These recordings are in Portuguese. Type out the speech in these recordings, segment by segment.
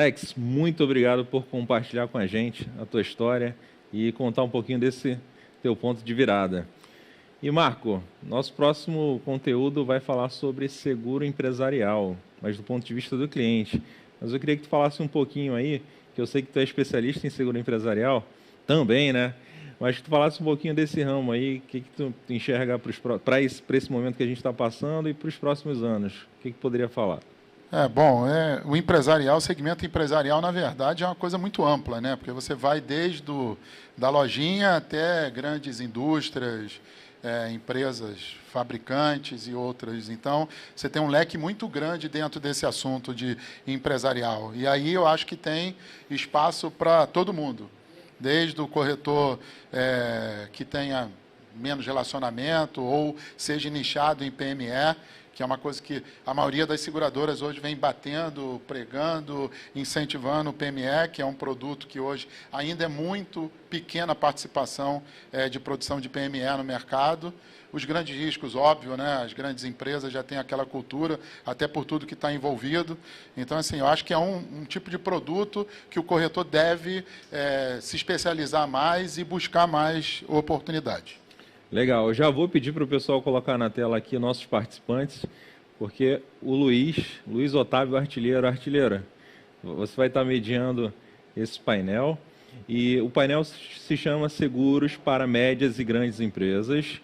Alex, muito obrigado por compartilhar com a gente a tua história e contar um pouquinho desse teu ponto de virada. E Marco, nosso próximo conteúdo vai falar sobre seguro empresarial, mas do ponto de vista do cliente. Mas eu queria que tu falasse um pouquinho aí, que eu sei que tu é especialista em seguro empresarial, também, né? Mas que tu falasse um pouquinho desse ramo aí, o que tu enxerga para esse momento que a gente está passando e para os próximos anos. O que poderia falar? O empresarial, o segmento empresarial, na verdade, é uma coisa muito ampla, né? Porque você vai desde da lojinha até grandes indústrias, empresas fabricantes e outras. Então, você tem um leque muito grande dentro desse assunto de empresarial. E aí eu acho que tem espaço para todo mundo, desde o corretor que tenha menos relacionamento ou seja nichado em PME, que é uma coisa que a maioria das seguradoras hoje vem batendo, pregando, incentivando o PME, que é um produto que hoje ainda é muito pequena a participação de produção de PME no mercado. Os grandes riscos, óbvio, né? As grandes empresas já têm aquela cultura, até por tudo que está envolvido. Então, assim, eu acho que é um tipo de produto que o corretor deve se especializar mais e buscar mais oportunidade. Legal, eu já vou pedir para o pessoal colocar na tela aqui nossos participantes, porque o Luiz Otávio Artilheira, você vai estar mediando esse painel, e o painel se chama Seguros para Médias e Grandes Empresas.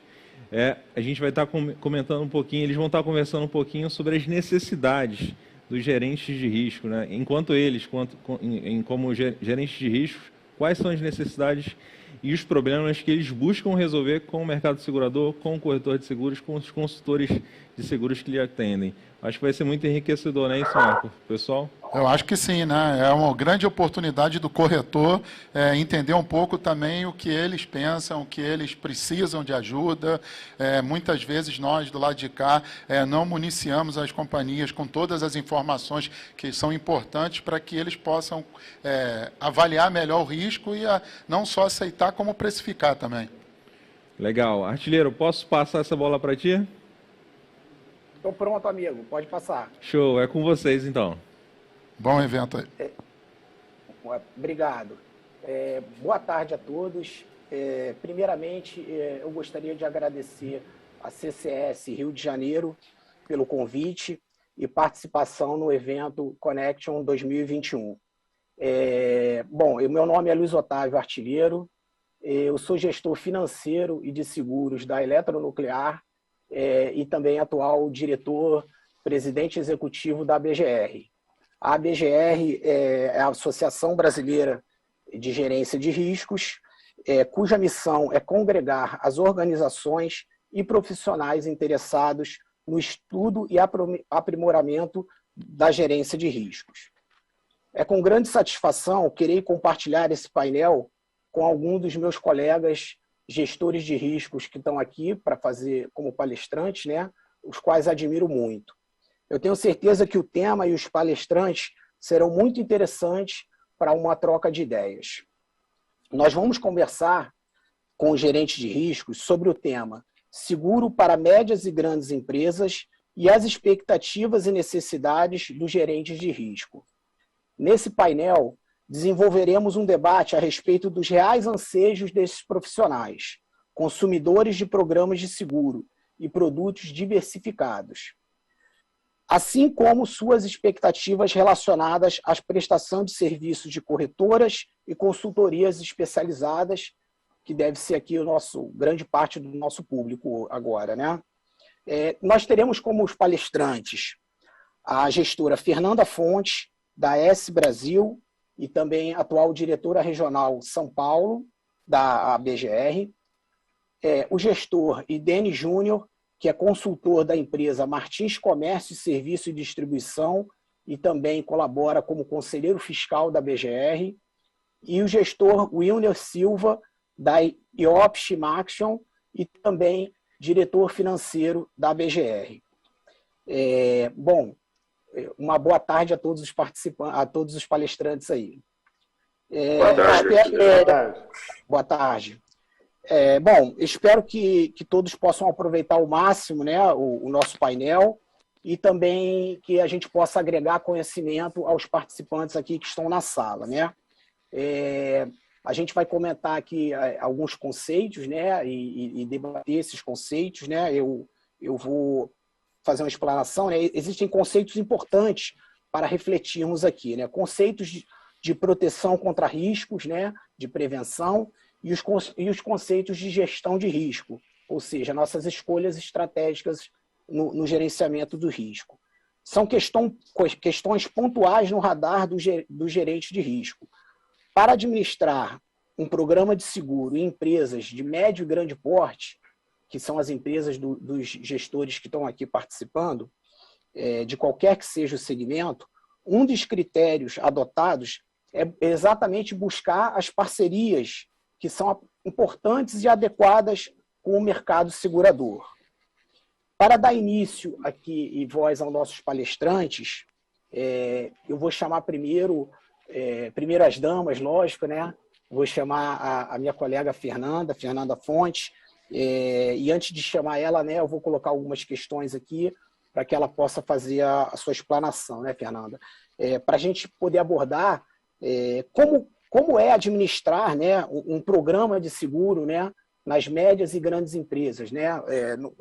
A gente vai estar comentando um pouquinho, eles vão estar conversando um pouquinho sobre as necessidades dos gerentes de risco, né? Enquanto eles, como gerentes de risco, quais são as necessidades e os problemas que eles buscam resolver com o mercado segurador, com o corretor de seguros, com os consultores de seguros que lhe atendem. Acho que vai ser muito enriquecedor, né, isso, Marco? Pessoal? Eu acho que sim, né? É uma grande oportunidade do corretor entender um pouco também o que eles pensam, o que eles precisam de ajuda. Muitas vezes nós, do lado de cá, não municiamos as companhias com todas as informações que são importantes para que eles possam avaliar melhor o risco e não só aceitar, como precificar também. Legal. Artilheiro, posso passar essa bola para ti? Estou pronto, amigo. Pode passar. Show. É com vocês, então. Bom evento aí. Obrigado. Boa tarde a todos. Primeiramente, eu gostaria de agradecer a CCS Rio de Janeiro pelo convite e participação no evento Connection 2021. Bom, meu nome é Luiz Otávio Artilheiro, eu sou gestor financeiro e de seguros da Eletronuclear e também atual diretor, presidente executivo da ABGR. A ABGR é a Associação Brasileira de Gerência de Riscos, cuja missão é congregar as organizações e profissionais interessados no estudo e aprimoramento da gerência de riscos. Com grande satisfação que irei compartilhar esse painel com alguns dos meus colegas gestores de riscos que estão aqui para fazer como palestrantes, né, os quais admiro muito. Eu tenho certeza que o tema e os palestrantes serão muito interessantes para uma troca de ideias. Nós vamos conversar com o gerente de riscos sobre o tema Seguro para Médias e Grandes Empresas e as expectativas e necessidades dos gerentes de risco. Nesse painel, desenvolveremos um debate a respeito dos reais anseios desses profissionais, consumidores de programas de seguro e produtos diversificados, assim como suas expectativas relacionadas à prestação de serviços de corretoras e consultorias especializadas, que deve ser aqui grande parte do nosso público agora, né? Nós teremos como os palestrantes a gestora Fernanda Fontes, da S Brasil, e também atual diretora regional São Paulo, da ABGR, o gestor Idene Júnior, que é consultor da empresa Martins Comércio, Serviço e Distribuição e também colabora como conselheiro fiscal da BGR, e o gestor Wilner Silva, da IOP Maxion e também diretor financeiro da BGR. Bom, uma boa tarde a todos os participantes, a todos os palestrantes aí. Boa tarde. Boa tarde. Bom, espero que todos possam aproveitar ao máximo, né, o nosso painel e também que a gente possa agregar conhecimento aos participantes aqui que estão na sala, né? A gente vai comentar aqui alguns conceitos, né? E debater esses conceitos, né? Eu vou fazer uma explanação, né? Existem conceitos importantes para refletirmos aqui, né? Conceitos de proteção contra riscos, né? De prevenção e os conceitos de gestão de risco, ou seja, nossas escolhas estratégicas no gerenciamento do risco. São questões pontuais no radar do gerente de risco. Para administrar um programa de seguro em empresas de médio e grande porte, que são as empresas dos gestores que estão aqui participando, de qualquer que seja o segmento, um dos critérios adotados é exatamente buscar as parcerias que são importantes e adequadas com o mercado segurador. Para dar início aqui e voz aos nossos palestrantes, eu vou chamar primeiro as damas, lógico, né? Vou chamar a minha colega Fernanda Fontes, e antes de chamar ela, né, eu vou colocar algumas questões aqui para que ela possa fazer a sua explanação, né, Fernanda? Para a gente poder abordar como é administrar, né, um programa de seguro, né, nas médias e grandes empresas, né,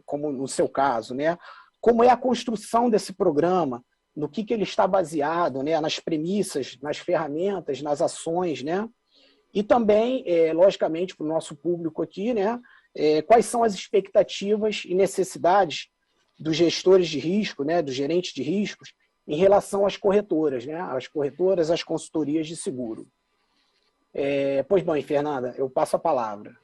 como no seu caso, né? Como é a construção desse programa, no que ele está baseado, né, nas premissas, nas ferramentas, nas ações, né? E também, logicamente, para o nosso público aqui, né, quais são as expectativas e necessidades dos gestores de risco, né, dos gerentes de riscos, em relação às corretoras, né, às consultorias de seguro. Pois bem, Fernanda, eu passo a palavra.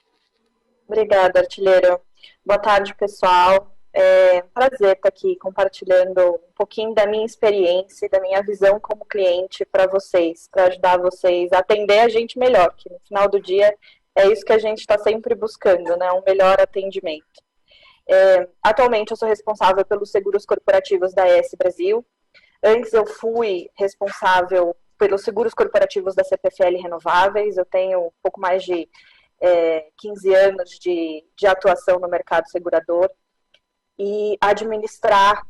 Obrigada, artilheiro. Boa tarde, pessoal. É um prazer estar aqui compartilhando um pouquinho da minha experiência e da minha visão como cliente para vocês, para ajudar vocês a atender a gente melhor, que no final do dia é isso que a gente está sempre buscando, né? Um melhor atendimento. Atualmente eu sou responsável pelos seguros corporativos da ES Brasil. Antes eu fui responsável pelos seguros corporativos da CPFL Renováveis. Eu tenho um pouco mais de 15 anos de atuação no mercado segurador, e administrar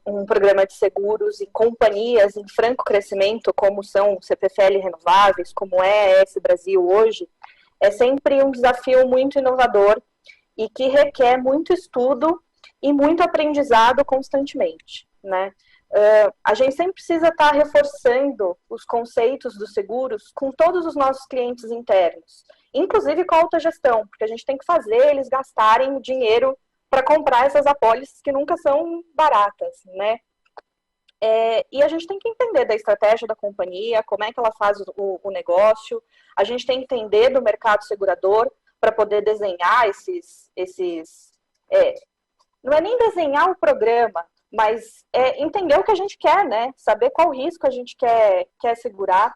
um programa de seguros em companhias em franco crescimento, como são o CPFL Renováveis, como é a ES Brasil hoje, é sempre um desafio muito inovador e que requer muito estudo e muito aprendizado constantemente, né? A gente sempre precisa estar reforçando os conceitos dos seguros com todos os nossos clientes internos, inclusive com a autogestão, porque a gente tem que fazer eles gastarem o dinheiro para comprar essas apólices que nunca são baratas, né? E a gente tem que entender da estratégia da companhia, como é que ela faz o negócio, a gente tem que entender do mercado segurador para poder desenhar não é nem desenhar o programa, mas entender o que a gente quer, né? Saber qual risco a gente quer segurar.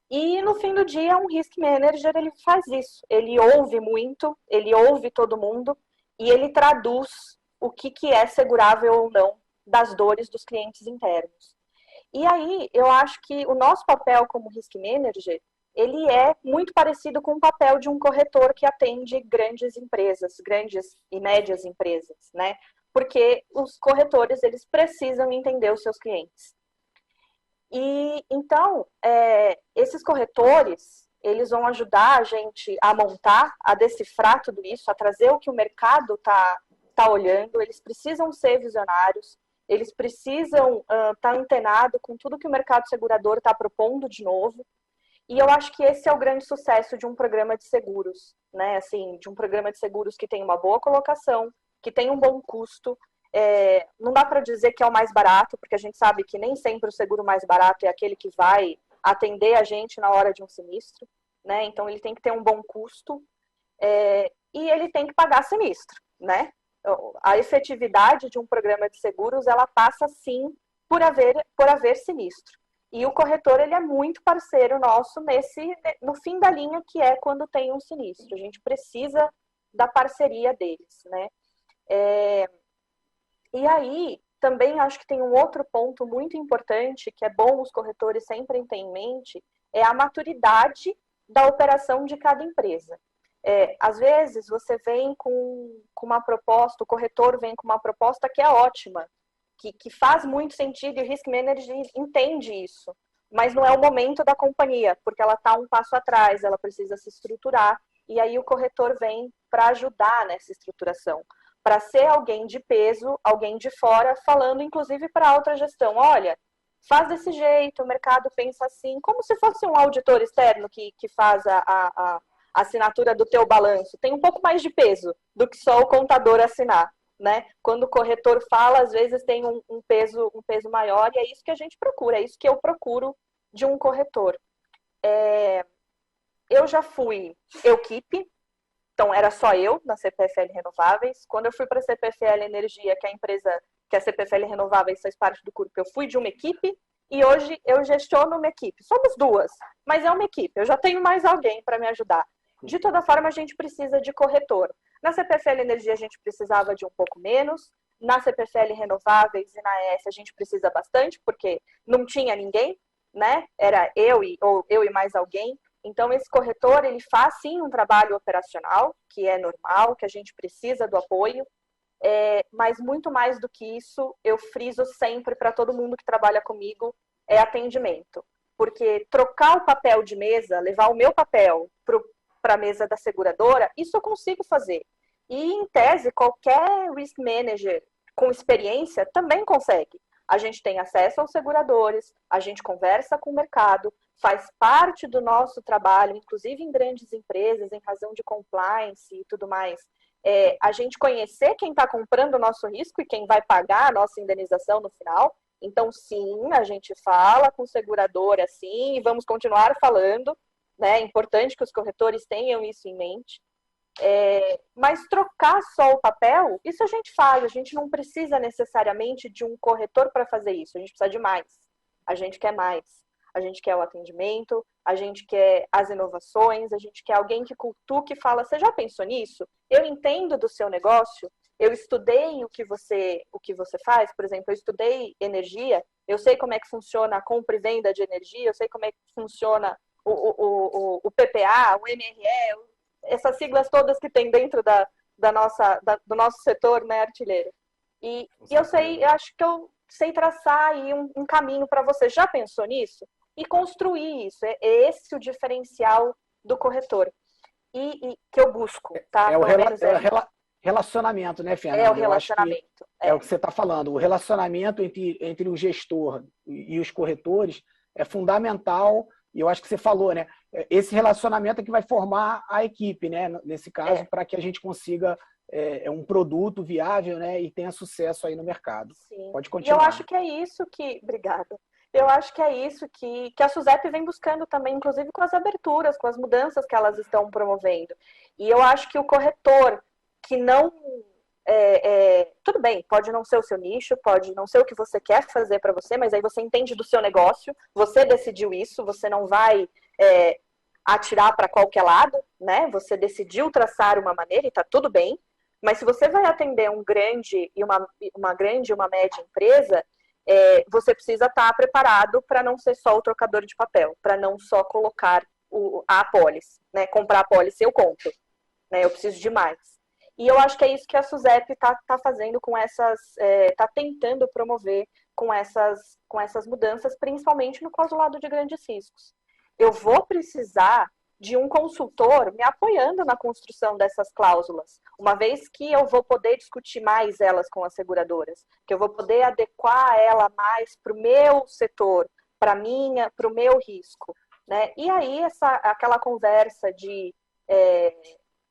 E no fim do dia, um risk manager, ele faz isso. Ele ouve muito, ele ouve todo mundo e ele traduz o que é segurável ou não das dores dos clientes internos. E aí, eu acho que o nosso papel como risk manager, ele é muito parecido com o papel de um corretor que atende grandes empresas, grandes e médias empresas, né? Porque os corretores, eles precisam entender os seus clientes. E, então, esses corretores, eles vão ajudar a gente a montar, a decifrar tudo isso, a trazer o que o mercado tá olhando. Eles precisam ser visionários, eles precisam estar antenados com tudo que o mercado segurador está propondo de novo. E eu acho que esse é o grande sucesso de um programa de seguros, né? Assim, de um programa de seguros que tem uma boa colocação, que tem um bom custo. Não dá para dizer que é o mais barato, porque a gente sabe que nem sempre o seguro mais barato é aquele que vai atender a gente na hora de um sinistro, né? Então ele tem que ter um bom custo e ele tem que pagar sinistro, né? A efetividade de um programa de seguros, ela passa sim por haver sinistro. E o corretor, ele é muito parceiro nosso no fim da linha, que é quando tem um sinistro. A gente precisa da parceria deles, né? E aí, também acho que tem um outro ponto muito importante, que é bom os corretores sempre terem em mente, é a maturidade da operação de cada empresa. Às vezes, você vem com uma proposta, o corretor vem com uma proposta que é ótima, que faz muito sentido e o Risk Manager entende isso. Mas não é o momento da companhia, porque ela está um passo atrás, ela precisa se estruturar, e aí o corretor vem para ajudar nessa estruturação, para ser alguém de peso, alguém de fora, falando inclusive para a outra gestão, olha, faz desse jeito, o mercado pensa assim, como se fosse um auditor externo que faz a assinatura do teu balanço, tem um pouco mais de peso do que só o contador assinar, né? Quando o corretor fala, às vezes tem um peso maior, e é isso que a gente procura, é isso que eu procuro de um corretor. Eu já fui equipe, então era só eu na CPFL Renováveis. Quando eu fui para a CPFL Energia, que é a empresa que a CPFL Renováveis faz parte do grupo, eu fui de uma equipe, e hoje eu gestiono uma equipe. Somos duas, mas é uma equipe, eu já tenho mais alguém para me ajudar. De toda forma, a gente precisa de corretor. Na CPFL Energia, a gente precisava de um pouco menos. Na CPFL Renováveis e na ES, a gente precisa bastante, porque não tinha ninguém, né? Era eu e mais alguém. Então, esse corretor, ele faz, sim, um trabalho operacional, que é normal, que a gente precisa do apoio. Mas, muito mais do que isso, eu friso sempre para todo mundo que trabalha comigo, é atendimento. Porque trocar o papel de mesa, levar o meu papel para a mesa da seguradora, isso eu consigo fazer. E, em tese, qualquer risk manager com experiência também consegue. A gente tem acesso aos seguradores, a gente conversa com o mercado, faz parte do nosso trabalho, inclusive em grandes empresas, em razão de compliance e tudo mais. A gente conhecer quem está comprando o nosso risco e quem vai pagar a nossa indenização no final. Então, sim, a gente fala com o segurador assim, e vamos continuar falando. É importante que os corretores tenham isso em mente. Mas trocar só o papel, isso a gente faz. A gente não precisa necessariamente de um corretor para fazer isso. A gente precisa de mais. A gente quer mais. A gente quer o atendimento, a gente quer as inovações, a gente quer alguém que cutuque e fala, você já pensou nisso? Eu entendo do seu negócio, eu estudei o que você faz, por exemplo, eu estudei energia, eu sei como é que funciona a compra e venda de energia, eu sei como é que funciona o PPA, o MRE, essas siglas todas que tem dentro do nosso setor, né, artilheiro. E eu acho que eu sei traçar aí um caminho para você. Já pensou nisso? E construir isso. É esse o diferencial do corretor. E que eu busco, tá? Relacionamento, né, Fernanda? É o relacionamento. É o que você está falando. O relacionamento entre o gestor e os corretores é fundamental. E eu acho que você falou, né? Esse relacionamento é que vai formar a equipe, né? Nesse caso, para que a gente consiga um produto viável, né? E tenha sucesso aí no mercado. Sim. Pode continuar. E eu acho que é isso que... Obrigada. Eu acho que é isso que a SUSEP vem buscando também, inclusive com as aberturas, com as mudanças que elas estão promovendo. E eu acho que o corretor que não... tudo bem, pode não ser o seu nicho, pode não ser o que você quer fazer para você, mas aí você entende do seu negócio, você decidiu isso, você não vai atirar para qualquer lado, né? Você decidiu traçar uma maneira e está tudo bem. Mas se você vai atender um grande e uma grande e uma média empresa, você precisa estar preparado para não ser só o trocador de papel, para não só colocar a apólice, né? Comprar a apólice eu compro, né? Eu preciso de mais. E eu acho que é isso que a SUSEP está fazendo com está tentando promover com essas mudanças, principalmente no clausulado de grandes riscos. Eu vou precisar de um consultor me apoiando na construção dessas cláusulas, uma vez que eu vou poder discutir mais elas com as seguradoras, que eu vou poder adequar ela mais para o meu setor, para o meu risco, né? E aí aquela conversa de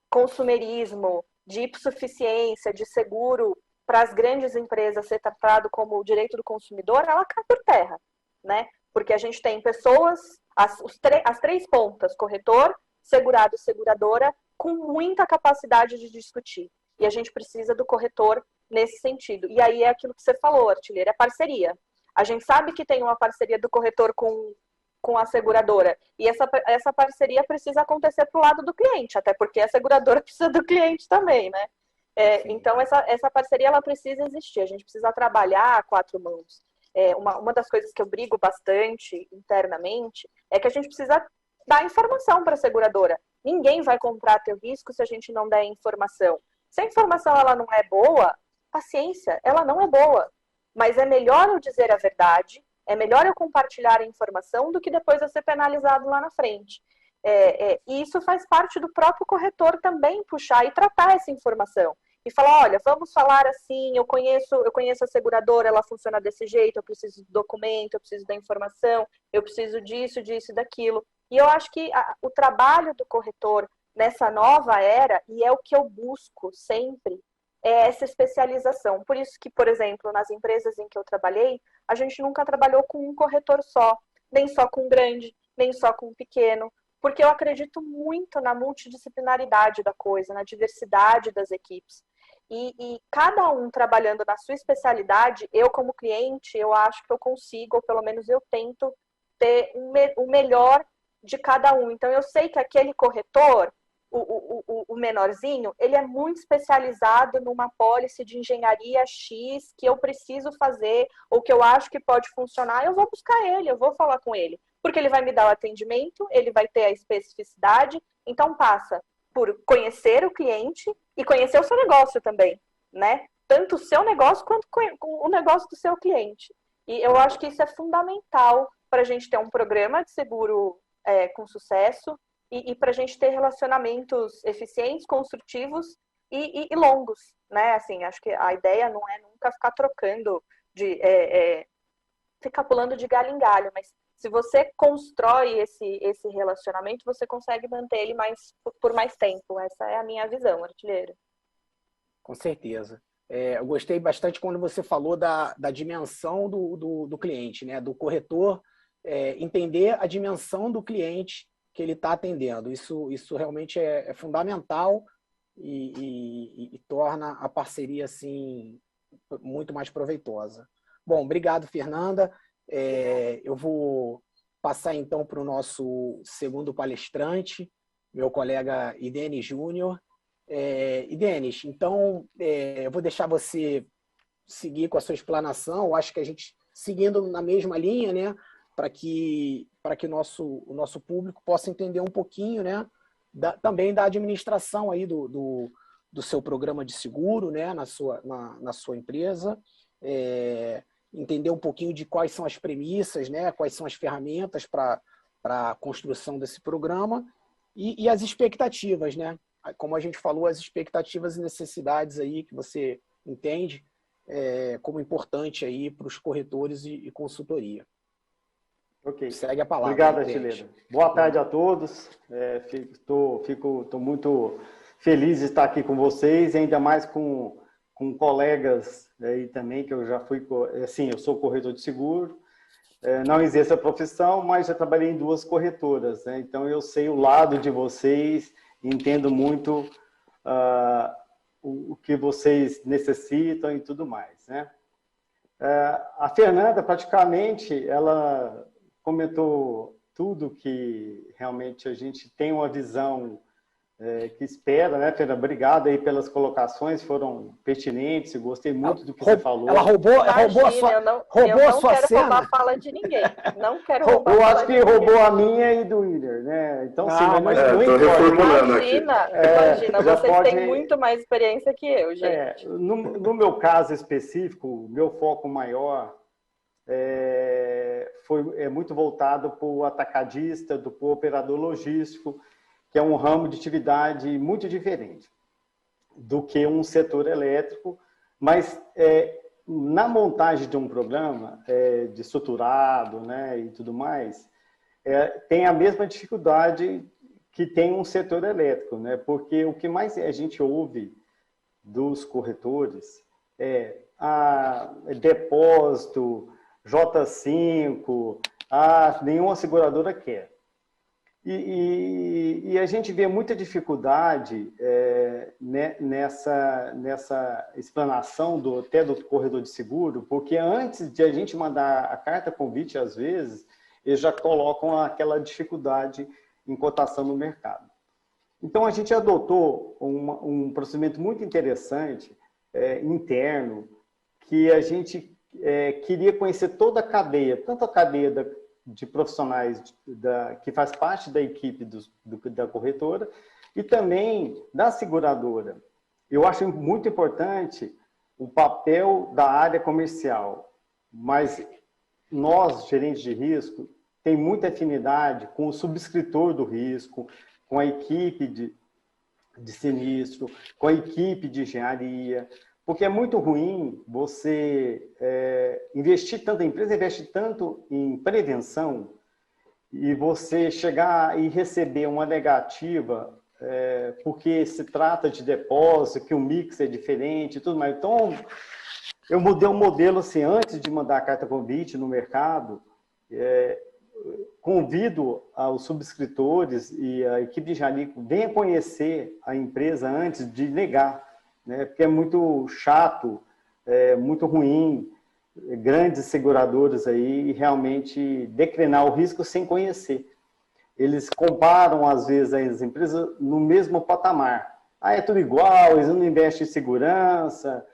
consumerismo, de hipossuficiência, de seguro para as grandes empresas ser tratado como o direito do consumidor, ela cai por terra, né? Porque a gente tem pessoas, as três pontas, corretor, segurado e seguradora, com muita capacidade de discutir. E a gente precisa do corretor nesse sentido. E aí é aquilo que você falou, artilheiro, é parceria. A gente sabe que tem uma parceria do corretor com a seguradora. E essa parceria precisa acontecer para o lado do cliente, até porque a seguradora precisa do cliente também, né? Então, essa parceria ela precisa existir. A gente precisa trabalhar a quatro mãos. Uma das coisas que eu brigo bastante internamente é que a gente precisa dar informação para a seguradora. Ninguém vai comprar teu risco se a gente não der informação. Se a informação ela não é boa, paciência, ela não é boa. mas é melhor eu dizer a verdade, é melhor eu compartilhar a informação do que depois eu ser penalizado lá na frente. E isso faz parte do próprio corretor também puxar e tratar essa informação. E falar, olha, vamos falar assim, eu conheço a seguradora, ela funciona desse jeito, eu preciso do documento, eu preciso da informação, eu preciso disso, disso e daquilo. E eu acho que o trabalho do corretor nessa nova era, e é o que eu busco sempre, é essa especialização. Por isso que, por exemplo, nas empresas em que eu trabalhei, a gente nunca trabalhou com um corretor só, nem só com um grande, nem só com um pequeno, porque eu acredito muito na multidisciplinaridade da coisa, na diversidade das equipes. E cada um trabalhando na sua especialidade, eu como cliente, eu acho que eu consigo, ou pelo menos eu tento ter o melhor de cada um. Então, eu sei que aquele corretor, o menorzinho, ele é muito especializado numa apólice de engenharia X que eu preciso fazer, ou que eu acho que pode funcionar, eu vou buscar ele, eu vou falar com ele. Porque ele vai me dar o atendimento, ele vai ter a especificidade, então passa por conhecer o cliente e conhecer o seu negócio também, né? Tanto o seu negócio quanto o negócio do seu cliente. E eu acho que isso é fundamental para a gente ter um programa de seguro com sucesso e para a gente ter relacionamentos eficientes, construtivos e longos, né? Assim, acho que a ideia não é nunca ficar trocando ficar pulando de galho em galho, mas se você constrói esse relacionamento, você consegue manter ele por mais tempo. Essa é a minha visão, artilheiro. Com certeza. Eu gostei bastante quando você falou da dimensão do cliente, né? Do corretor entender a dimensão do cliente que ele está atendendo. Isso realmente é fundamental e torna a parceria assim, muito mais proveitosa. Bom, obrigado, Fernanda. Eu vou passar então para o nosso segundo palestrante, meu colega Idenis Júnior. Idenis, então eu vou deixar você seguir com a sua explanação. Eu acho que a gente, seguindo na mesma linha, né, para que o nosso público possa entender um pouquinho, né, também da administração aí do seu programa de seguro, né, na sua empresa. Entender um pouquinho de quais são as premissas, né, quais são as ferramentas para a construção desse programa e as expectativas, né? Como a gente falou, as expectativas e necessidades aí que você entende como importante aí para os corretores e consultoria. Ok. Segue a palavra. Obrigado, artilheiro. Boa tarde a todos. Estou muito feliz de estar aqui com vocês, ainda mais com colegas aí também, que eu já fui, assim, eu sou corretor de seguro, não exerço a profissão, mas já trabalhei em 2 corretoras, né? Então eu sei o lado de vocês, entendo muito o que vocês necessitam e tudo mais, né? A Fernanda, praticamente, ela comentou tudo que realmente a gente tem uma visão que espera, né, Fernanda? Obrigado aí pelas colocações, foram pertinentes, eu gostei muito do que você falou. Ela roubou a sua eu não quero cena. roubar a fala de ninguém. Não quero roubar Eu a acho fala que de ninguém. roubou a minha e do Willer, né? Então, sim, mas não Estou importa. reformulando aqui. Imagina, já vocês pode- têm muito mais experiência que eu, gente. No meu caso específico, o meu foco maior é muito voltado para o atacadista, para o operador logístico, que é um ramo de atividade muito diferente do que um setor elétrico, mas na montagem de um programa de estruturado, né, e tudo mais, tem a mesma dificuldade que tem um setor elétrico, né, porque o que mais a gente ouve dos corretores depósito, J5, nenhuma seguradora quer. E a gente vê muita dificuldade nessa explanação até do corredor de seguro, porque antes de a gente mandar a carta convite, às vezes, eles já colocam aquela dificuldade em cotação no mercado. Então, a gente adotou um procedimento muito interessante, interno, que a gente queria conhecer toda a cadeia, tanto a cadeia de profissionais que faz parte da equipe da corretora e também da seguradora. Eu acho muito importante o papel da área comercial. mas nós, gerentes de risco, tem muita afinidade com o subscritor do risco, com a equipe de sinistro, com a equipe de engenharia, porque é muito ruim você investir tanto, a empresa investe tanto em prevenção e você chegar e receber uma negativa porque se trata de depósito, que o mix é diferente e tudo mais. Então, eu mudei o modelo assim, antes de mandar a carta convite no mercado, convido os subscritores e a equipe de engenharia venha conhecer a empresa antes de negar, né? Porque é muito chato, muito ruim, grandes seguradoras aí realmente declinar o risco sem conhecer. Eles comparam, às vezes, as empresas no mesmo patamar. Ah, é tudo igual, eles não investem em segurança,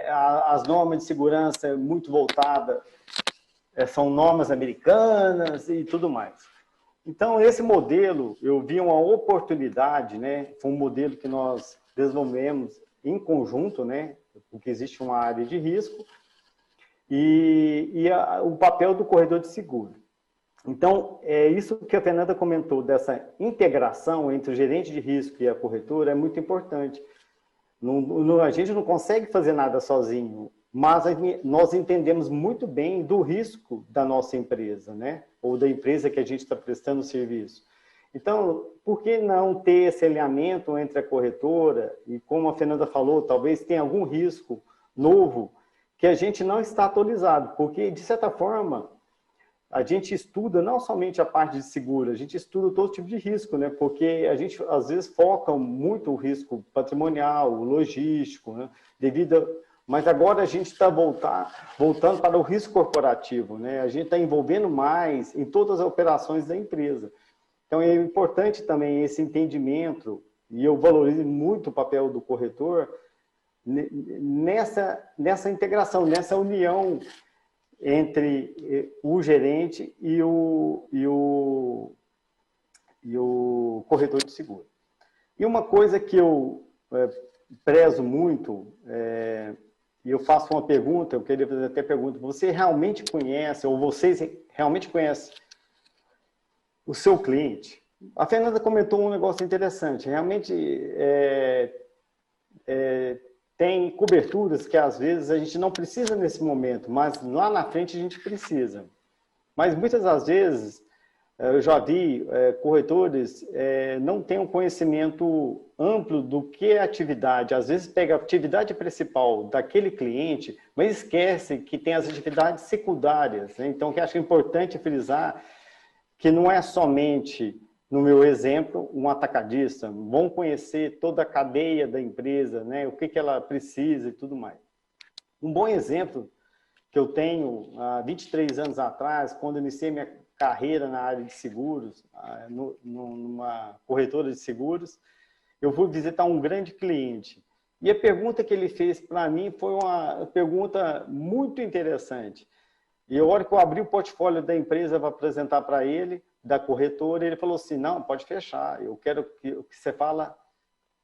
as normas de segurança é muito voltadas, são normas americanas e tudo mais. Então, esse modelo, eu vi uma oportunidade, né? Foi um modelo que nós desenvolvemos em conjunto, né? Porque existe uma área de risco, e o papel do corretor de seguro. Então, isso que a Fernanda comentou, dessa integração entre o gerente de risco e a corretora, é muito importante. A gente não consegue fazer nada sozinho, mas nós entendemos muito bem do risco da nossa empresa, né? Ou da empresa que a gente está prestando serviço. Então, por que não ter esse alinhamento entre a corretora e, como a Fernanda falou, talvez tenha algum risco novo que a gente não está atualizado, porque, de certa forma, a gente estuda não somente a parte de seguro, a gente estuda todo tipo de risco, né? Porque a gente, às vezes, foca muito o risco patrimonial, logístico, né? Mas agora a gente está voltando para o risco corporativo, né? A gente está envolvendo mais em todas as operações da empresa. Então, é importante também esse entendimento, e eu valorizo muito o papel do corretor nessa integração, nessa união entre o gerente e o corretor de seguro. E uma coisa que eu prezo muito, e eu faço uma pergunta, eu queria fazer até pergunta, você realmente conhece, ou vocês realmente conhecem o seu cliente? A Fernanda comentou um negócio interessante, realmente tem coberturas que às vezes a gente não precisa nesse momento, mas lá na frente a gente precisa. Mas muitas das vezes, eu já vi corretores não têm um conhecimento amplo do que é atividade. Às vezes pega a atividade principal daquele cliente, mas esquece que tem as atividades secundárias, né? Então, que acho importante frisar que não é somente, no meu exemplo, um atacadista. Vão conhecer toda a cadeia da empresa, né? O que ela precisa e tudo mais. Um bom exemplo que eu tenho há 23 anos atrás, quando iniciei minha carreira na área de seguros, numa corretora de seguros, eu fui visitar um grande cliente. E a pergunta que ele fez para mim foi uma pergunta muito interessante. E a hora que eu abri o portfólio da empresa para apresentar para ele, da corretora, ele falou assim, não, pode fechar, eu quero que você fala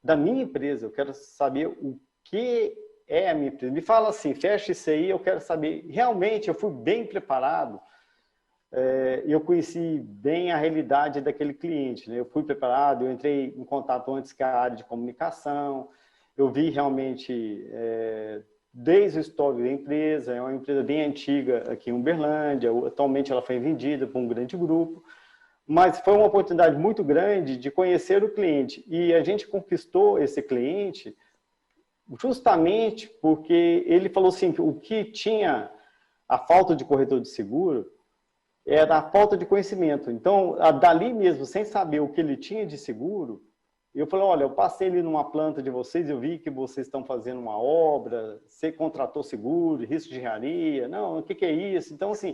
da minha empresa, eu quero saber o que é a minha empresa. Me fala assim, fecha isso aí, eu quero saber. Realmente, eu fui bem preparado, eu conheci bem a realidade daquele cliente, né? Eu fui preparado, eu entrei em contato antes com a área de comunicação, eu vi realmente desde o histórico da empresa, é uma empresa bem antiga aqui em Uberlândia, atualmente ela foi vendida para um grande grupo, mas foi uma oportunidade muito grande de conhecer o cliente. E a gente conquistou esse cliente justamente porque ele falou assim, que o que tinha a falta de corretor de seguro era a falta de conhecimento. Então, dali mesmo, sem saber o que ele tinha de seguro, eu falei, olha, eu passei ali numa planta de vocês, eu vi que vocês estão fazendo uma obra, você contratou seguro, risco de engenharia, não, o que é isso? Então, assim,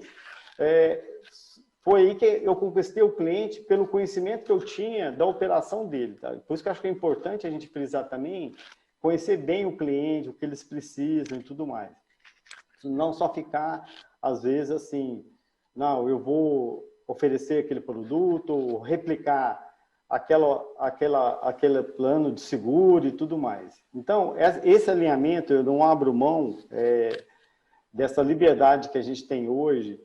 foi aí que eu conquistei o cliente pelo conhecimento que eu tinha da operação dele. Tá? Por isso que eu acho que é importante a gente frisar também, conhecer bem o cliente, o que eles precisam e tudo mais. Não só ficar, às vezes, assim, não, eu vou oferecer aquele produto, ou replicar aquele plano de seguro e tudo mais. Então, esse alinhamento, eu não abro mão dessa liberdade que a gente tem hoje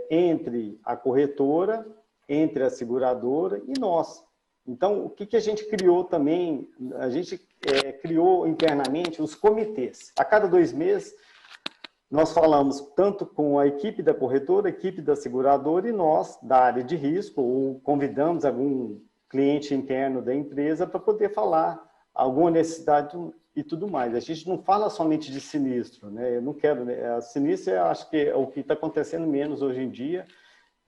entre a corretora, entre a seguradora e nós. Então, o que a gente criou também? A gente criou internamente os comitês. A cada 2 meses, nós falamos tanto com a equipe da corretora, a equipe da seguradora e nós, da área de risco, ou convidamos algum cliente interno da empresa para poder falar alguma necessidade e tudo mais. A gente não fala somente de sinistro, né? Eu não quero, né? A sinistro, eu acho que é o que está acontecendo menos hoje em dia,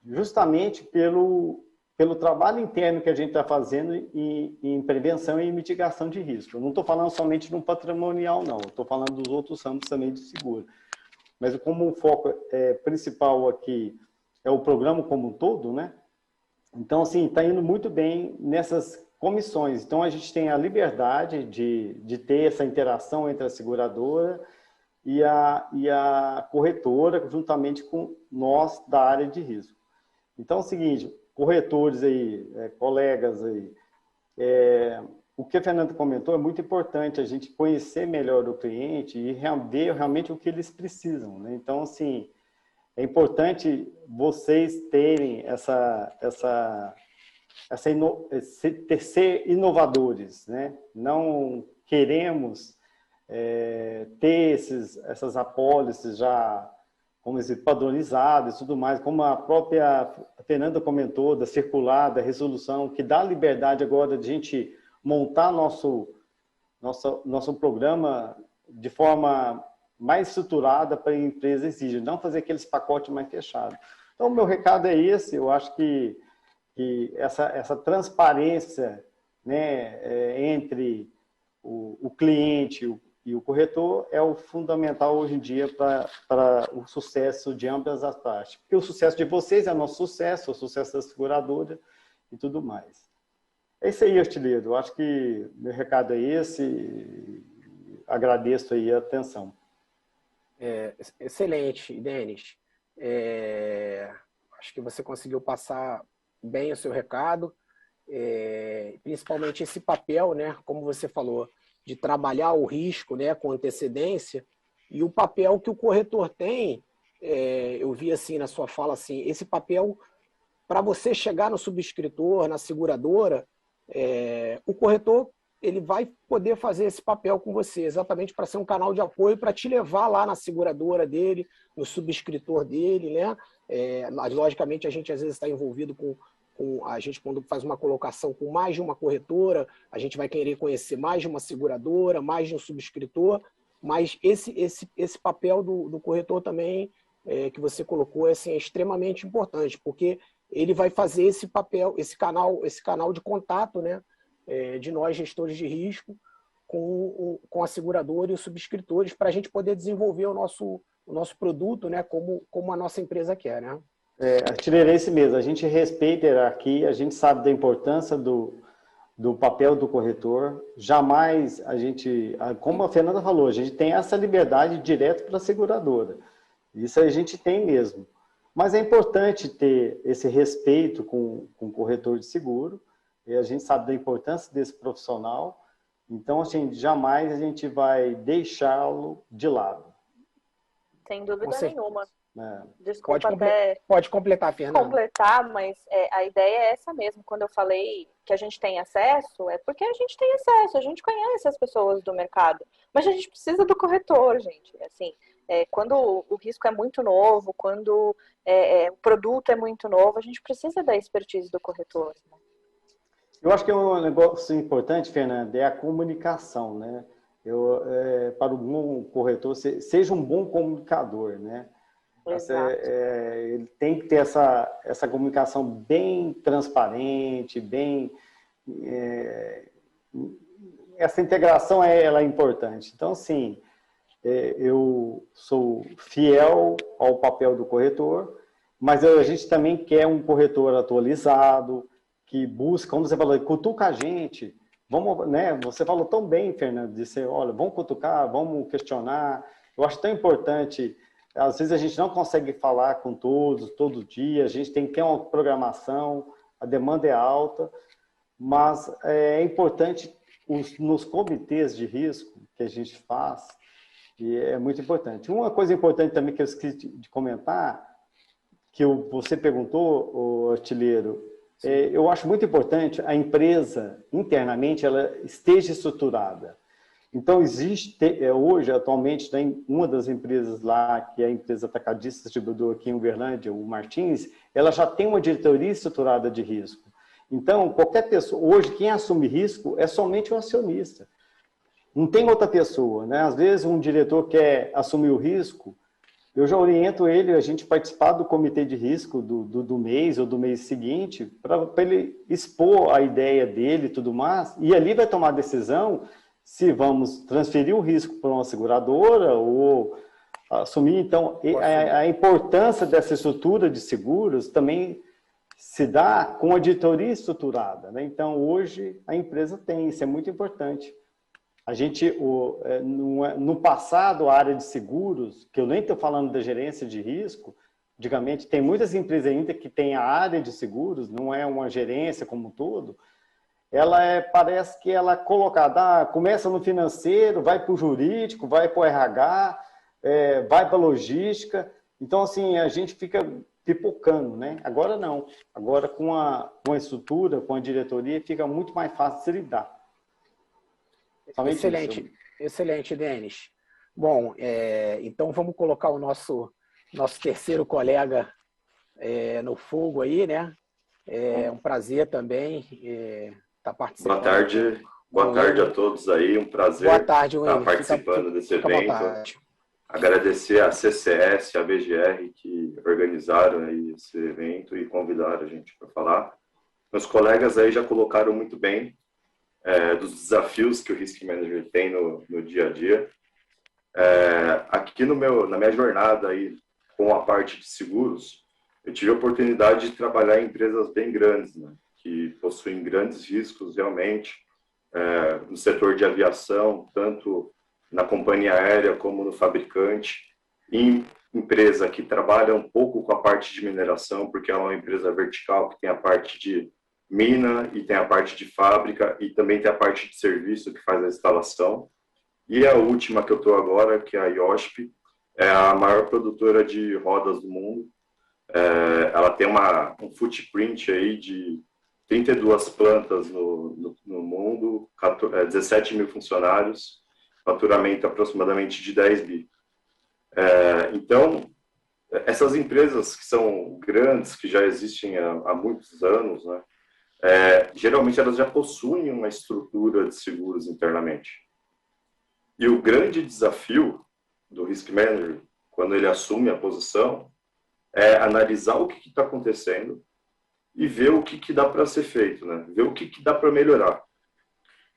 justamente pelo trabalho interno que a gente está fazendo em prevenção e mitigação de risco. Eu não estou falando somente no patrimonial, não. Estou falando dos outros ramos também de seguro. Mas como o foco principal aqui é o programa como um todo, né? Então, assim, está indo muito bem nessas comissões. Então, a gente tem a liberdade de ter essa interação entre a seguradora e a corretora, juntamente com nós da área de risco. Então, é o seguinte, corretores aí, colegas aí, o que a Fernanda comentou é muito importante, a gente conhecer melhor o cliente e ver realmente o que eles precisam, né? Então, assim, é importante vocês terem ser inovadores, né? Não queremos ter essas apólices já, como dizer, padronizadas e tudo mais, como a própria Fernanda comentou, da circular, da resolução, que dá liberdade agora de a gente montar nosso programa de forma mais estruturada para a empresa exigir, não fazer aqueles pacotes mais fechados. Então, o meu recado é esse, eu acho que essa transparência, né, entre o cliente e o corretor é o fundamental hoje em dia para o sucesso de ambas as partes. Porque o sucesso de vocês é nosso sucesso, o sucesso da seguradora e tudo mais. É isso aí, artilheiro. Eu acho que meu recado é esse. Agradeço aí a atenção. Excelente, Denis. Acho que você conseguiu passar bem o seu recado, principalmente esse papel, né, como você falou, de trabalhar o risco, né, com antecedência, e o papel que o corretor tem, eu vi assim na sua fala, assim, esse papel para você chegar no subscritor, na seguradora, o corretor ele vai poder fazer esse papel com você, exatamente para ser um canal de apoio, para te levar lá na seguradora dele, no subscritor dele, né? Mas, logicamente, a gente às vezes está envolvido com a gente, quando faz uma colocação com mais de uma corretora, a gente vai querer conhecer mais de uma seguradora, mais de um subscritor, mas esse papel do corretor também, que você colocou, assim, é extremamente importante, porque ele vai fazer esse papel, esse canal de contato, né, de nós, gestores de risco, com a seguradora e os subscritores, para a gente poder desenvolver o nosso produto, né, como a nossa empresa quer, né? Artilheiro, é esse mesmo. A gente respeita a hierarquia, a gente sabe da importância do papel do corretor. Jamais a gente, como a Fernanda falou, a gente tem essa liberdade direto para a seguradora. Isso a gente tem mesmo. Mas é importante ter esse respeito com o corretor de seguro. E a gente sabe da importância desse profissional. Então, assim, jamais a gente vai deixá-lo de lado. Sem dúvida nenhuma. Desculpa pode completar, Fernanda. Completar, mas a ideia é essa mesmo. Quando eu falei que a gente tem acesso, é porque a gente tem acesso, a gente conhece as pessoas do mercado, mas a gente precisa do corretor, gente. Assim, quando o risco é muito novo, quando o produto é muito novo, a gente precisa da expertise do corretor, né? Eu acho que um negócio importante, Fernanda, é a comunicação, né? Para um bom corretor, seja um bom comunicador, né? Ele tem que ter essa comunicação bem transparente, essa integração ela é importante. Então, assim, eu sou fiel ao papel do corretor, mas a gente também quer um corretor atualizado, que busca, como você falou, cutuca a gente. Vamos, né? Você falou tão bem, Fernando, de ser, olha, vamos cutucar, vamos questionar. Eu acho tão importante. Às vezes a gente não consegue falar com todos, todo dia, a gente tem que ter uma programação, a demanda é alta, mas é importante nos comitês de risco que a gente faz, E é muito importante. Uma coisa importante também que eu esqueci de comentar, que você perguntou, o artilheiro, eu acho muito importante a empresa, internamente, ela esteja estruturada. Então, existe, hoje, atualmente, tem uma das empresas lá, que é a empresa atacadista distribuidor aqui em Uberlândia, o Martins, ela já tem uma diretoria estruturada de risco. Então, qualquer pessoa, hoje, quem assume risco é somente o acionista. Não tem outra pessoa, né? Às vezes, um diretor quer assumir o risco, eu já oriento ele, a gente participar do comitê de risco do mês ou do mês seguinte, para ele expor a ideia dele e tudo mais, e ali vai tomar a decisão se vamos transferir o risco para uma seguradora ou assumir. Então, a importância dessa estrutura de seguros também se dá com a diretoria estruturada, né? Então, hoje, a empresa tem, isso é muito importante. A gente, no passado, a área de seguros, que eu nem estou falando da gerência de risco, antigamente, tem muitas empresas ainda que têm a área de seguros, não é uma gerência como um todo, ela parece que ela é colocada, começa no financeiro, vai para o jurídico, vai para o RH, vai para a logística. Então, assim, a gente fica pipocando, né? Agora não. Agora, com a estrutura, com a diretoria, fica muito mais fácil de se lidar. Excelente, excelente, Denis. Bom, então vamos colocar o nosso terceiro colega no fogo aí, né? É um prazer também estar participando. Boa tarde a todos aí, um prazer estar participando desse evento. Agradecer a CCS, a BGR que organizaram aí esse evento e convidaram a gente para falar. Meus colegas aí já colocaram muito bem dos desafios que o Risk Manager tem no dia a dia. Aqui na minha jornada aí com a parte de seguros, eu tive a oportunidade de trabalhar em empresas bem grandes, né, que possuem grandes riscos realmente, no setor de aviação, tanto na companhia aérea como no fabricante, em empresa que trabalha um pouco com a parte de mineração, porque é uma empresa vertical que tem a parte de mina e tem a parte de fábrica e também tem a parte de serviço que faz a instalação. E a última que eu estou agora, que é a IOSP, é a maior produtora de rodas do mundo. Ela tem um footprint aí de 32 plantas no mundo, 17 mil funcionários, faturamento aproximadamente de 10 bi. Então, essas empresas que são grandes, que já existem há muitos anos, né, geralmente elas já possuem uma estrutura de seguros internamente. E o grande desafio do Risk Manager, quando ele assume a posição, é analisar o que está acontecendo e ver o que dá para ser feito, né? Ver o que dá para melhorar.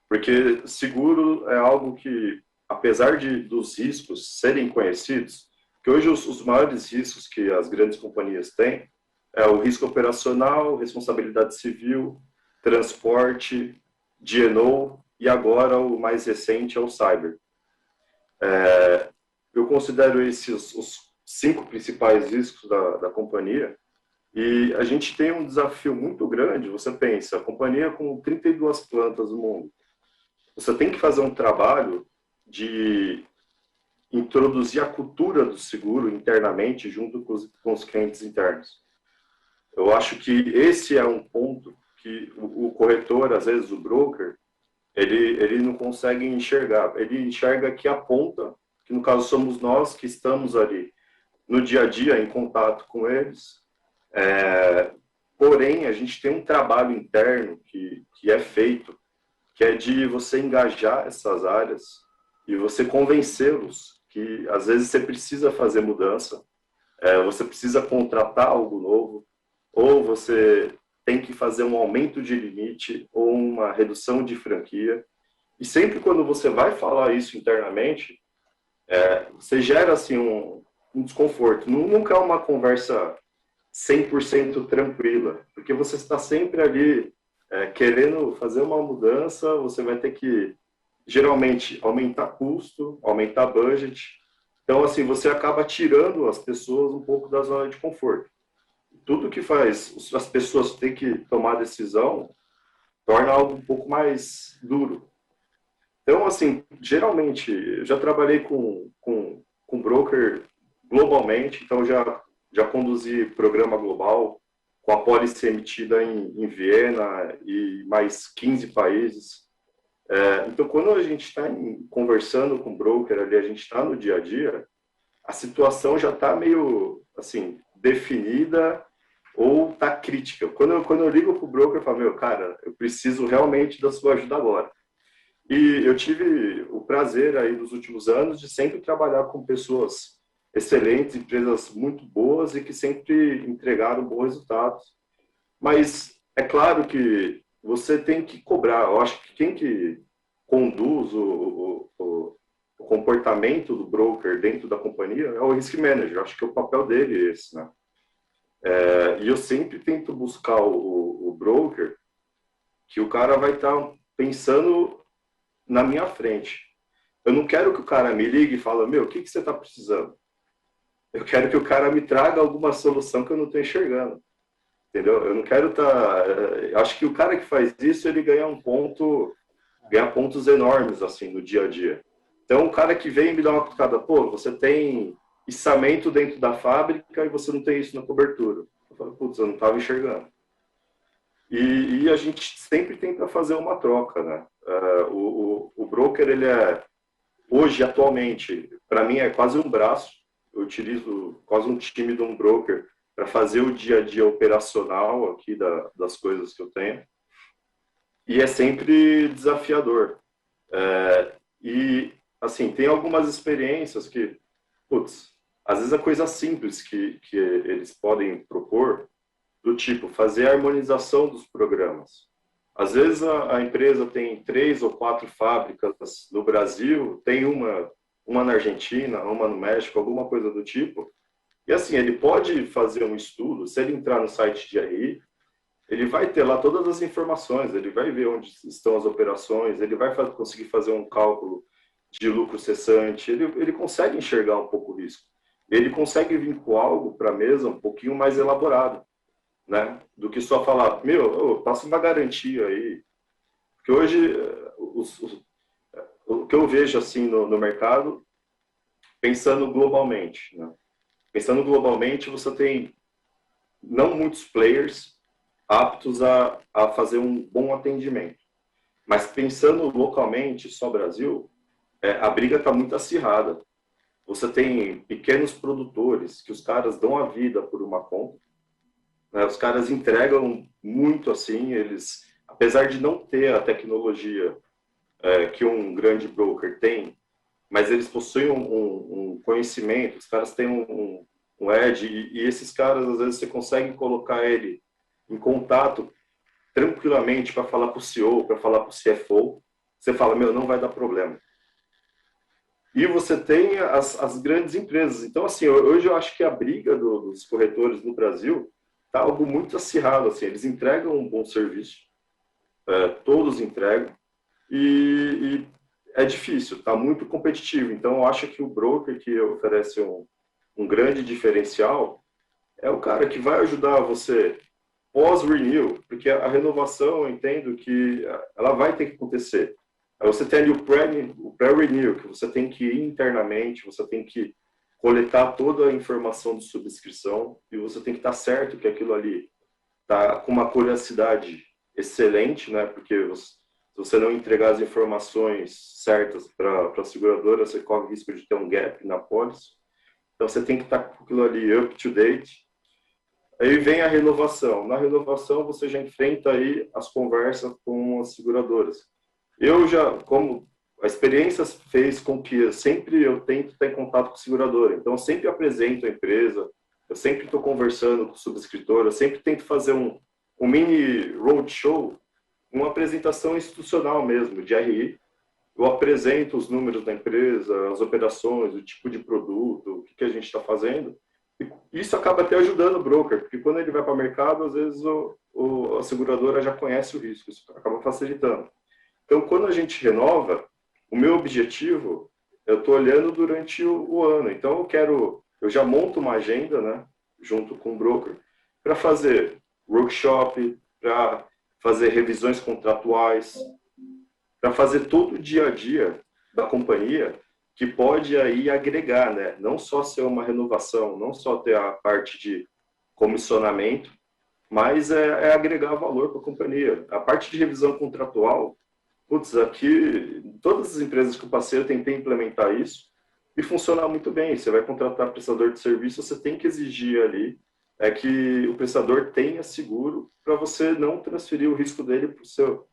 Porque seguro é algo que, apesar dos riscos serem conhecidos, que hoje os maiores riscos que as grandes companhias têm é o risco operacional, responsabilidade civil, transporte, D&O e agora o mais recente é o cyber. Eu considero esses os 5 principais riscos da companhia e a gente tem um desafio muito grande. Você pensa, a companhia com 32 plantas no mundo, você tem que fazer um trabalho de introduzir a cultura do seguro internamente junto com os clientes internos. Eu acho que esse é um ponto que o corretor, às vezes o broker, ele não consegue enxergar. Ele enxerga que a ponta, que no caso somos nós que estamos ali no dia a dia em contato com eles. Porém, a gente tem um trabalho interno que é feito, que é de você engajar essas áreas e você convencê-los que às vezes você precisa fazer mudança, você precisa contratar algo novo, ou você tem que fazer um aumento de limite ou uma redução de franquia. E sempre quando você vai falar isso internamente, você gera assim, um desconforto. Nunca é uma conversa 100% tranquila, porque você está sempre ali querendo fazer uma mudança, você vai ter que, geralmente, aumentar custo, aumentar budget. Então, assim, você acaba tirando as pessoas um pouco da zona de conforto. Tudo que faz as pessoas terem que tomar decisão torna algo um pouco mais duro. Então, assim, geralmente, eu já trabalhei com broker globalmente, então já conduzi programa global com a pólice emitida em Viena e mais 15 países. Então, quando a gente está conversando com o broker ali, a gente está no dia a dia, a situação já está meio, assim, definida ou está crítica. Quando eu ligo para o broker, eu falo, meu, cara, eu preciso realmente da sua ajuda agora. E eu tive o prazer aí nos últimos anos de sempre trabalhar com pessoas excelentes, empresas muito boas e que sempre entregaram bons resultados. Mas é claro que você tem que cobrar. Eu acho que quem que conduz o comportamento do broker dentro da companhia é o risk manager. Eu acho que é o papel dele esse, né? E eu sempre tento buscar o broker que o cara vai estar pensando na minha frente. Eu não quero que o cara me ligue e fale, meu, o que você está precisando? Eu quero que o cara me traga alguma solução que eu não estou enxergando. Entendeu? Eu não quero estar... Acho que o cara que faz isso, ele ganha pontos enormes, assim, no dia a dia. Então, o cara que vem me dá uma cutucada, pô, você tem içamento dentro da fábrica e você não tem isso na cobertura. Eu falo, putz, eu não estava enxergando. E a gente sempre tenta fazer uma troca, né? O broker, ele hoje, atualmente, para mim é quase um braço. Eu utilizo quase um time de um broker para fazer o dia a dia operacional aqui das coisas que eu tenho. E é sempre desafiador. E, assim, tem algumas experiências que, putz, às vezes é coisa simples que eles podem propor, do tipo, fazer a harmonização dos programas. Às vezes a empresa tem 3 ou 4 fábricas no Brasil, tem uma na Argentina, uma no México, alguma coisa do tipo. E assim, ele pode fazer um estudo, se ele entrar no site de RI, ele vai ter lá todas as informações, ele vai ver onde estão as operações, ele vai conseguir fazer um cálculo de lucro cessante, ele consegue enxergar um pouco o risco. Ele consegue vir com algo para a mesa um pouquinho mais elaborado, né? Do que só falar, meu, passa uma garantia aí. Porque hoje, o que eu vejo assim no mercado, pensando globalmente, né? Pensando globalmente, você tem não muitos players aptos a fazer um bom atendimento. Mas pensando localmente, só Brasil, a briga está muito acirrada. Você tem pequenos produtores que os caras dão a vida por uma conta, né? Os caras entregam muito assim, eles, apesar de não ter a tecnologia que um grande broker tem, mas eles possuem um conhecimento, os caras têm um edge, e esses caras, às vezes, você consegue colocar ele em contato tranquilamente para falar para o CEO, para falar para o CFO, você fala, meu, não vai dar problema. E você tem as grandes empresas. Então, assim, hoje eu acho que a briga dos corretores no Brasil está algo muito acirrado. Assim, eles entregam um bom serviço, todos entregam, e é difícil, está muito competitivo. Então, eu acho que o broker que oferece um grande diferencial é o cara que vai ajudar você pós-renew, porque a renovação, eu entendo que ela vai ter que acontecer. Você tem ali o pré-renew, que você tem que ir internamente, você tem que coletar toda a informação de subscrição e você tem que estar certo que aquilo ali está com uma curiosidade excelente, né? Porque se você não entregar as informações certas para a seguradora, você corre o risco de ter um gap na pólice. Então, você tem que estar com aquilo ali up to date. Aí vem a renovação. Na renovação, você já enfrenta aí as conversas com as seguradoras. Eu já, como a experiência fez com que eu tento estar em contato com a seguradora. Então, eu sempre apresento a empresa, eu sempre estou conversando com o subscritor, eu sempre tento fazer um mini roadshow, uma apresentação institucional mesmo, de RI. Eu apresento os números da empresa, as operações, o tipo de produto, o que a gente está fazendo. E isso acaba até ajudando o broker, porque quando ele vai para o mercado, às vezes a seguradora já conhece o risco, isso acaba facilitando. Então, quando a gente renova, o meu objetivo, eu estou olhando durante o ano. Então, eu já monto uma agenda, né, junto com o broker, para fazer workshop, para fazer revisões contratuais, para fazer todo o dia a dia da companhia, que pode aí agregar, né? Não só ser uma renovação, não só ter a parte de comissionamento, mas é agregar valor para a companhia. A parte de revisão contratual, putz, aqui, todas as empresas que eu passei, eu tentei implementar isso e funciona muito bem. Você vai contratar prestador de serviço, você tem que exigir ali que o prestador tenha seguro para você não transferir o risco dele para o seu.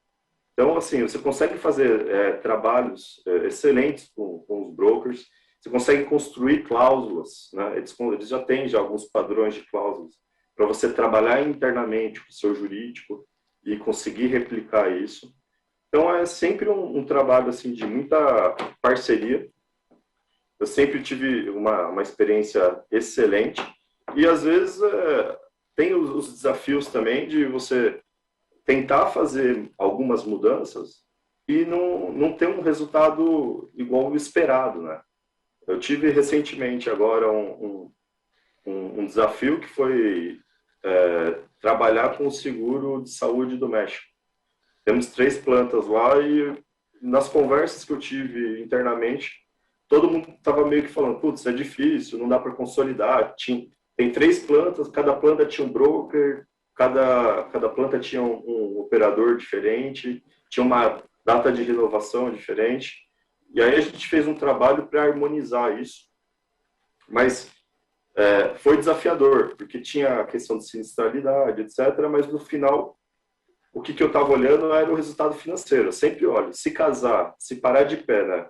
Então, assim, você consegue fazer trabalhos excelentes com os brokers, você consegue construir cláusulas, né? Eles já têm alguns padrões de cláusulas para você trabalhar internamente com o seu jurídico e conseguir replicar isso. Então, é sempre um trabalho assim, de muita parceria. Eu sempre tive uma experiência excelente e, às vezes, tem os desafios também de você tentar fazer algumas mudanças e não ter um resultado igual o esperado, né? Eu tive recentemente agora um desafio que foi trabalhar com o seguro de saúde do México. Temos 3 plantas lá e nas conversas que eu tive internamente, todo mundo estava meio que falando, putz, é difícil, não dá para consolidar. Tem 3 plantas, cada planta tinha um broker, cada planta tinha um operador diferente, tinha uma data de renovação diferente. E aí a gente fez um trabalho para harmonizar isso. Mas foi desafiador, porque tinha a questão de sinistralidade, etc. Mas no final, o que eu estava olhando era o resultado financeiro. Eu sempre olho, se casar, se parar de pé, né?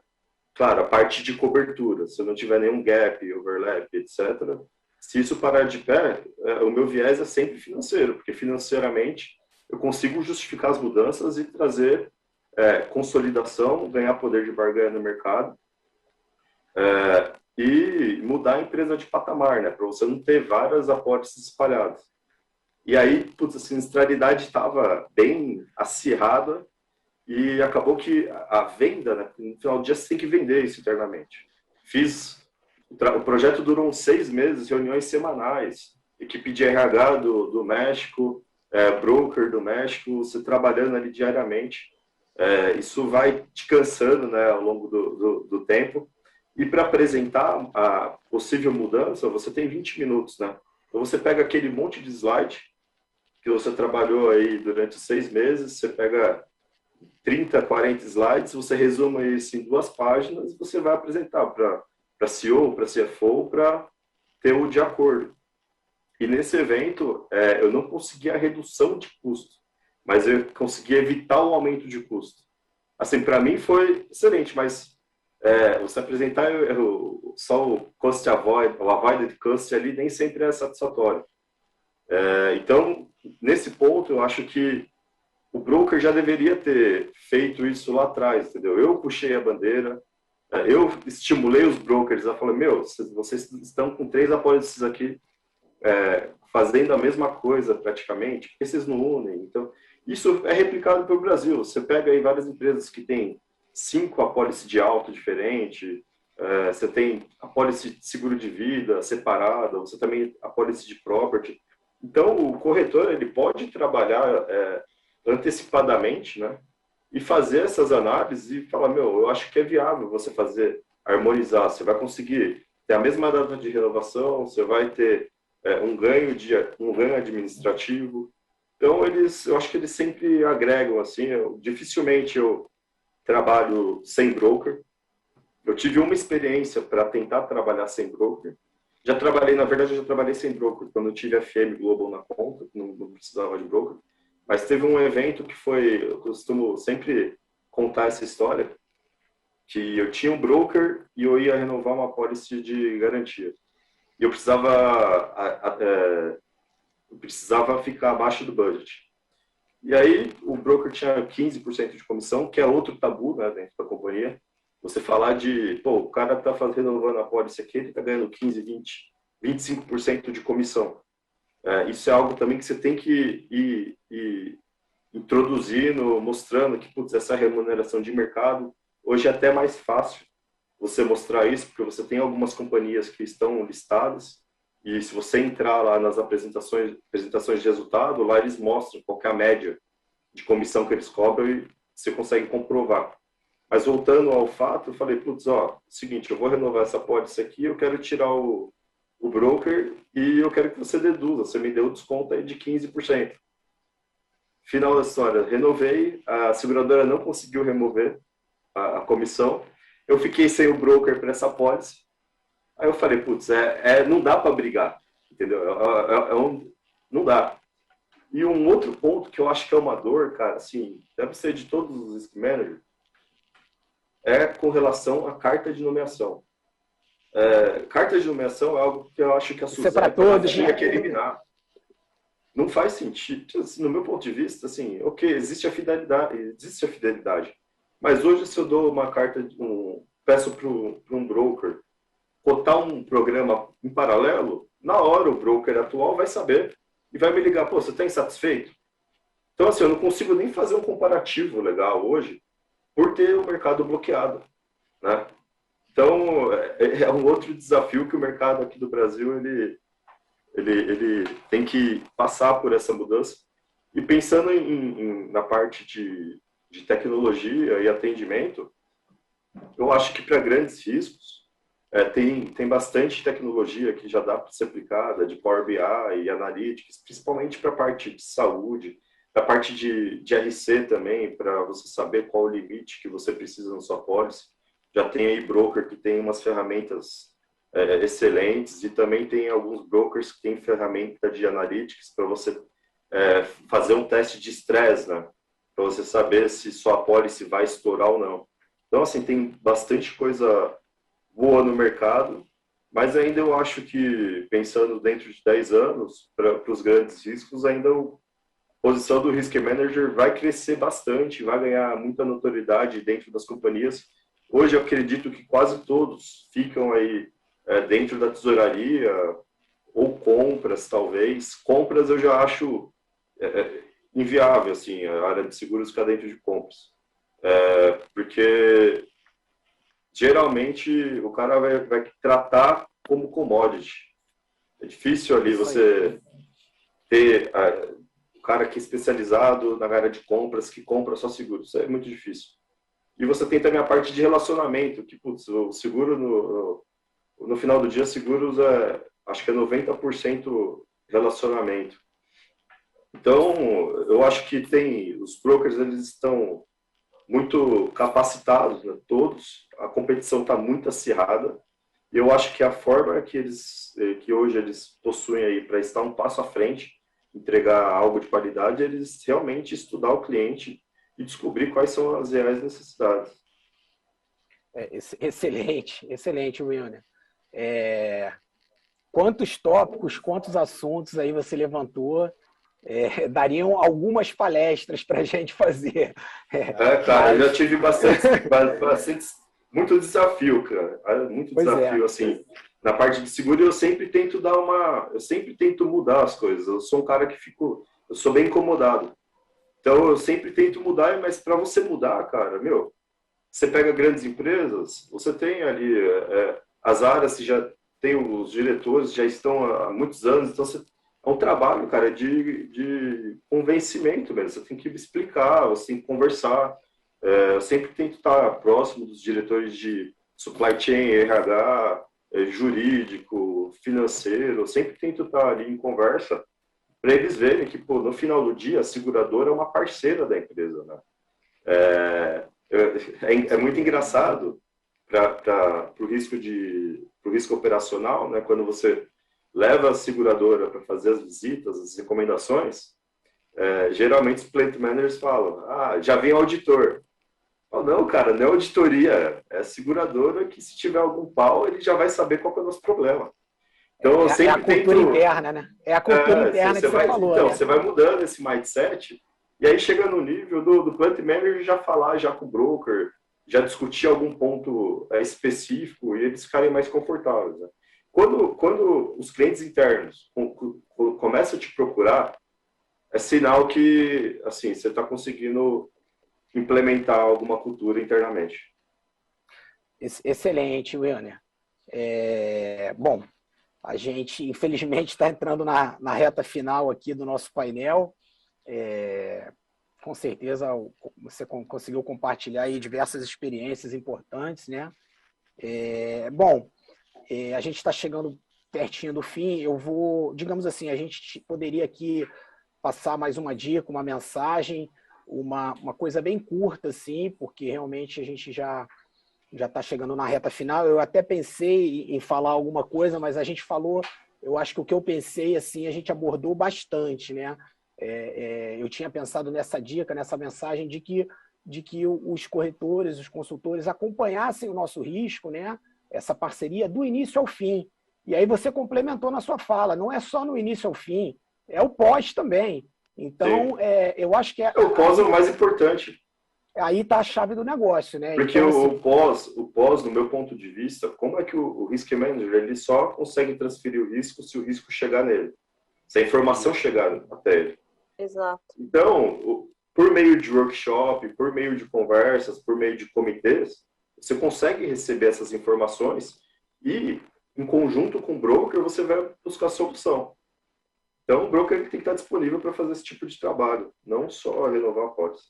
Claro, a parte de cobertura, se eu não tiver nenhum gap, overlap, etc., se isso parar de pé, o meu viés é sempre financeiro, porque financeiramente eu consigo justificar as mudanças e trazer consolidação, ganhar poder de barganha no mercado e mudar a empresa de patamar, né, para você não ter várias apólices espalhadas. E aí, putz, a sinistralidade estava bem acirrada e acabou que a venda, né, no final do dia você tem que vender isso internamente. O projeto durou uns 6 meses, reuniões semanais, equipe de RH do México, broker do México, você trabalhando ali diariamente. Isso vai te cansando, né, ao longo do tempo. E para apresentar a possível mudança, você tem 20 minutos, né? Então você pega aquele monte de slide que você trabalhou aí durante 6 meses, você pega 30, 40 slides, você resume isso em 2 páginas e você vai apresentar para CEO, para CFO, para ter o de acordo. E nesse evento, eu não consegui a redução de custo, mas eu consegui evitar o aumento de custo. Assim, para mim foi excelente, mas você apresentar só o cost avoid, o avoided cost ali, nem sempre é satisfatório. Então, nesse ponto, eu acho que o broker já deveria ter feito isso lá atrás, entendeu? Eu puxei a bandeira, eu estimulei os brokers a falar, vocês estão com 3 apólices aqui, fazendo a mesma coisa praticamente, por que vocês não unem? Então, isso é replicado pelo Brasil. Você pega aí várias empresas que têm 5 apólices de auto diferente, você tem apólice de seguro de vida separada, você também apólice de property. Então, o corretor ele pode trabalhar antecipadamente, né? E fazer essas análises e falar, eu acho que é viável você harmonizar. Você vai conseguir ter a mesma data de renovação, você vai ter um ganho administrativo. Então, eu acho que eles sempre agregam, assim. Dificilmente eu trabalho sem broker. Eu tive uma experiência para tentar trabalhar sem broker. Já trabalhei sem broker quando eu tive a FM Global na conta, não precisava de broker. Mas teve um evento que eu costumo sempre contar essa história, que eu tinha um broker e eu ia renovar uma apólice de garantia. E eu precisava ficar abaixo do budget. E aí o broker tinha 15% de comissão, que é outro tabu, né, dentro da companhia. Você falar o cara está renovando a apólice aqui, ele está ganhando 15, 20, 25% de comissão. Isso é algo também que você tem que ir introduzindo, mostrando que essa remuneração de mercado, hoje é até mais fácil você mostrar isso, porque você tem algumas companhias que estão listadas, e se você entrar lá nas apresentações de resultado, lá eles mostram qual que é a média de comissão que eles cobram e você consegue comprovar. Mas voltando ao fato, eu falei, putz, ó, seguinte, eu vou renovar essa pólice aqui, eu quero tirar o broker e eu quero que você deduza, você me deu o desconto aí de 15%. Final da história, renovei, a seguradora não conseguiu remover a comissão, eu fiquei sem o broker para essa pólice. Aí eu falei, putz, não dá para brigar, entendeu? Não dá. E um outro ponto que eu acho que é uma dor, cara, assim, deve ser de todos os risk managers, é com relação à carta de nomeação. Carta de nomeação é algo que eu acho que a Suzana tinha que eliminar. Não faz sentido. No meu ponto de vista, assim, ok, existe a fidelidade. Mas hoje, se eu dou uma carta, peço para um broker cotar um programa em paralelo, na hora o broker atual vai saber e vai me ligar, pô, você está insatisfeito? Então, assim, eu não consigo nem fazer um comparativo legal hoje por ter o mercado bloqueado, né? Então, é um outro desafio que o mercado aqui do Brasil, ele tem que passar por essa mudança. E pensando na parte de tecnologia e atendimento, eu acho que para grandes riscos, tem bastante tecnologia que já dá para ser aplicada, de Power BI e Analytics, principalmente para a parte de saúde, a parte de RC também, para você saber qual o limite que você precisa na sua pólice. Já tem aí broker que tem umas ferramentas excelentes e também tem alguns brokers que têm ferramenta de Analytics para você fazer um teste de estresse, né? Para você saber se sua pólice vai estourar ou não. Então, assim, tem bastante coisa boa no mercado, mas ainda eu acho que, pensando dentro de 10 anos, para os grandes riscos, ainda a posição do Risk Manager vai crescer bastante, vai ganhar muita notoriedade dentro das companhias. Hoje eu acredito que quase todos ficam aí dentro da tesouraria, ou compras, talvez. Compras eu já acho inviável, assim, a área de seguros ficar dentro de compras. Porque geralmente o cara vai tratar como commodity. É difícil ali você ter o cara que é especializado na área de compras, que compra só seguros. Isso é muito difícil. E você tem também a parte de relacionamento, que putz, o seguro, no final do dia, seguros acho que é 90% relacionamento. Então, eu acho que os brokers, eles estão muito capacitados, né, todos, a competição está muito acirrada, e eu acho que a forma que hoje eles possuem aí para estar um passo à frente, entregar algo de qualidade, eles realmente estudar o cliente e descobrir quais são as reais necessidades. Excelente, Wilner. Quantos tópicos, quantos assuntos aí você levantou, dariam algumas palestras para a gente fazer. Cara, eu já tive bastante muito desafio, cara. Muito desafio, assim. Na parte de seguro, eu sempre tento mudar as coisas. Eu sou um cara que eu sou bem incomodado. Então, eu sempre tento mudar, mas para você mudar, cara, você pega grandes empresas, você tem ali as áreas que já tem os diretores, já estão há muitos anos, então é um trabalho, cara, de convencimento mesmo. Você tem que explicar, você tem que conversar. Eu sempre tento estar próximo dos diretores de supply chain, RH, jurídico, financeiro. Eu sempre tento estar ali em conversa para eles verem que, pô, no final do dia, a seguradora é uma parceira da empresa, né? É muito engraçado para o risco operacional, né? Quando você leva a seguradora para fazer as visitas, as recomendações, geralmente os plant managers falam, já vem auditor. Não, cara, não é auditoria, é a seguradora que, se tiver algum pau, ele já vai saber qual é o nosso problema. Então, eu sempre a cultura interna, né? É a cultura interna que você falou. Então, né? Você vai mudando esse mindset, e aí chega no nível do plant manager já falar já com o broker, já discutir algum ponto específico, e eles ficarem mais confortáveis, né? Quando os clientes internos começam a te procurar, é sinal que, assim, você está conseguindo implementar alguma cultura internamente. Excelente, Wilner. Bom, a gente, infelizmente, está entrando na reta final aqui do nosso painel. Com certeza você conseguiu compartilhar aí diversas experiências importantes, né? A gente está chegando pertinho do fim. Eu vou, digamos assim, a gente poderia aqui passar mais uma dica, uma mensagem, uma coisa bem curta, assim, porque realmente a gente já está chegando na reta final. Eu até pensei em falar alguma coisa, mas a gente falou, eu acho que o que eu pensei, assim, a gente abordou bastante, né? Eu tinha pensado nessa dica, nessa mensagem de que os corretores, os consultores acompanhassem o nosso risco, né? Essa parceria do início ao fim. E aí você complementou na sua fala, não é só no início ao fim, é o pós também. Então, eu acho que o pós é o mais importante. Aí está a chave do negócio, né? Porque então, o pós, no meu ponto de vista, como é que o Risk Manager ele só consegue transferir o risco se o risco chegar nele, se a informação chegar até ele. Exato. Então, por meio de workshop, por meio de conversas, por meio de comitês, você consegue receber essas informações e, em conjunto com o broker, você vai buscar a solução. Então, o broker tem que estar disponível para fazer esse tipo de trabalho, não só renovar a pólice.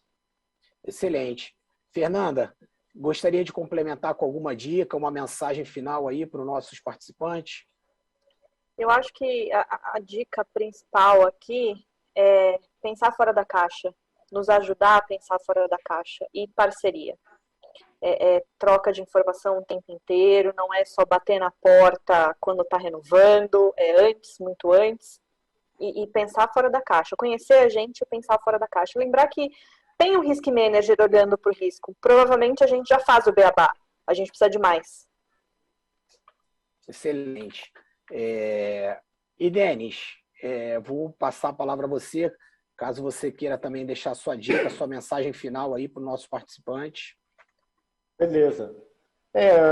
Excelente. Fernanda, gostaria de complementar com alguma dica, uma mensagem final aí para os nossos participantes? Eu acho que a dica principal aqui é pensar fora da caixa, nos ajudar a pensar fora da caixa e parceria. Troca de informação o tempo inteiro, não é só bater na porta quando está renovando, antes, muito antes, e pensar fora da caixa. Conhecer a gente e pensar fora da caixa. Lembrar que tem um Risk Manager olhando para o risco. Provavelmente a gente já faz o beabá, a gente precisa de mais. Excelente. E Denis, vou passar a palavra a você, caso você queira também deixar sua dica, sua mensagem final aí para os nossos participantes. Beleza.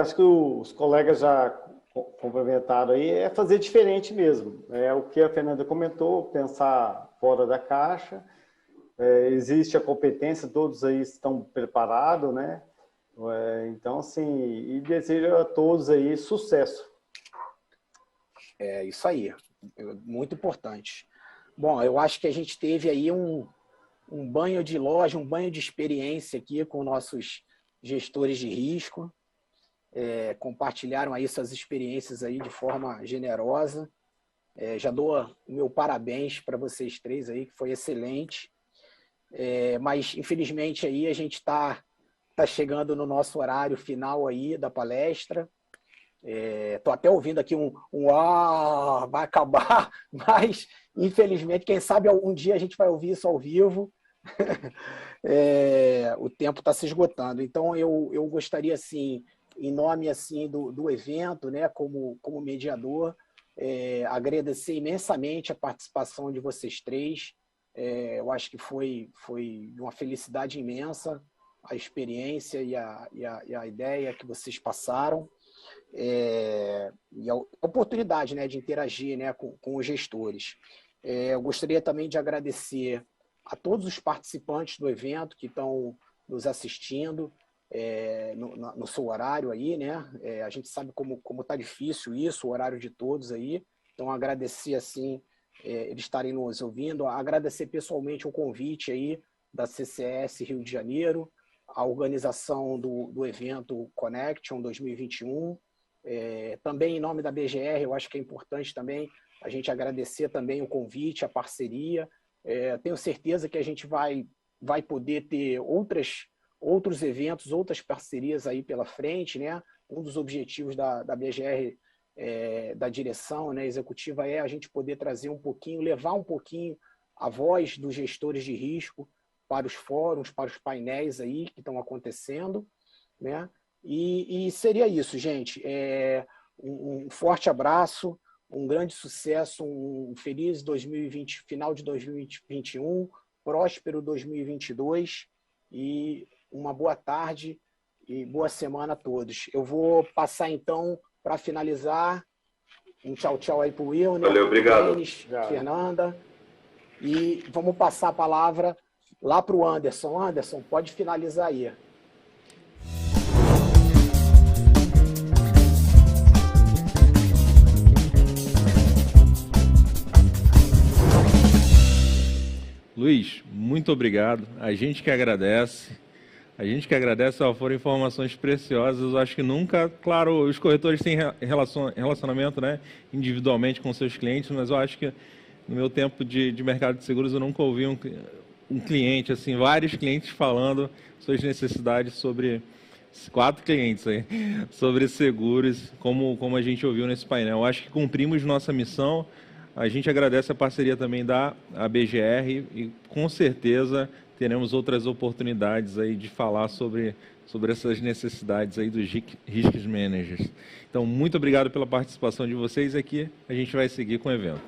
Acho que os colegas já complementaram aí, fazer diferente mesmo. O que a Fernanda comentou, pensar fora da caixa. Existe a competência, todos aí estão preparados, né? Então, assim, e desejo a todos aí sucesso. Isso aí, muito importante. Bom, eu acho que a gente teve aí um banho de loja, um banho de experiência aqui com nossos gestores de risco. Compartilharam aí suas experiências aí de forma generosa. Já dou o meu parabéns para vocês três aí, que foi excelente. Mas, infelizmente, aí a gente está chegando no nosso horário final aí da palestra. Estou até ouvindo aqui vai acabar, mas, infelizmente, quem sabe algum dia a gente vai ouvir isso ao vivo. O tempo está se esgotando. Então, eu gostaria, assim, em nome assim, do evento, né, como mediador, agradecer imensamente a participação de vocês três. Eu acho que foi uma felicidade imensa a experiência e a ideia que vocês passaram, e a oportunidade, né, de interagir, né, com os gestores. Eu gostaria também de agradecer a todos os participantes do evento que estão nos assistindo no seu horário aí, né? A gente sabe como está difícil isso, o horário de todos aí. Então, agradecer assim eles estarem nos ouvindo, agradecer pessoalmente o convite aí da CCS Rio de Janeiro, a organização do evento Connection 2021, também em nome da BGR, eu acho que é importante também a gente agradecer também o convite, a parceria. Tenho certeza que a gente vai poder ter outros eventos, outras parcerias aí pela frente, né? Um dos objetivos da BGR, da direção, né, executiva, a gente poder trazer um pouquinho, levar um pouquinho a voz dos gestores de risco para os fóruns, para os painéis aí que estão acontecendo, né? E seria isso, gente. Um forte abraço, um grande sucesso, um feliz 2020, final de 2021, próspero 2022 e uma boa tarde e boa semana a todos. Eu vou passar então para finalizar um tchau aí para o Will, né? Valeu, obrigado. Denis, Fernanda. E vamos passar a palavra lá para o Anderson. Anderson, pode finalizar aí. Luiz, muito obrigado. A gente que agradece. Foram informações preciosas. Eu acho que nunca, claro, os corretores têm relacionamento, né, individualmente com seus clientes, mas eu acho que no meu tempo de mercado de seguros eu nunca ouvi um cliente, assim, vários clientes falando suas necessidades sobre 4 clientes aí, sobre seguros, como a gente ouviu nesse painel. Eu acho que cumprimos nossa missão. A gente agradece a parceria também da ABGR e com certeza teremos outras oportunidades aí de falar sobre essas necessidades aí dos Risk Managers. Então, muito obrigado pela participação de vocês aqui. A gente vai seguir com o evento.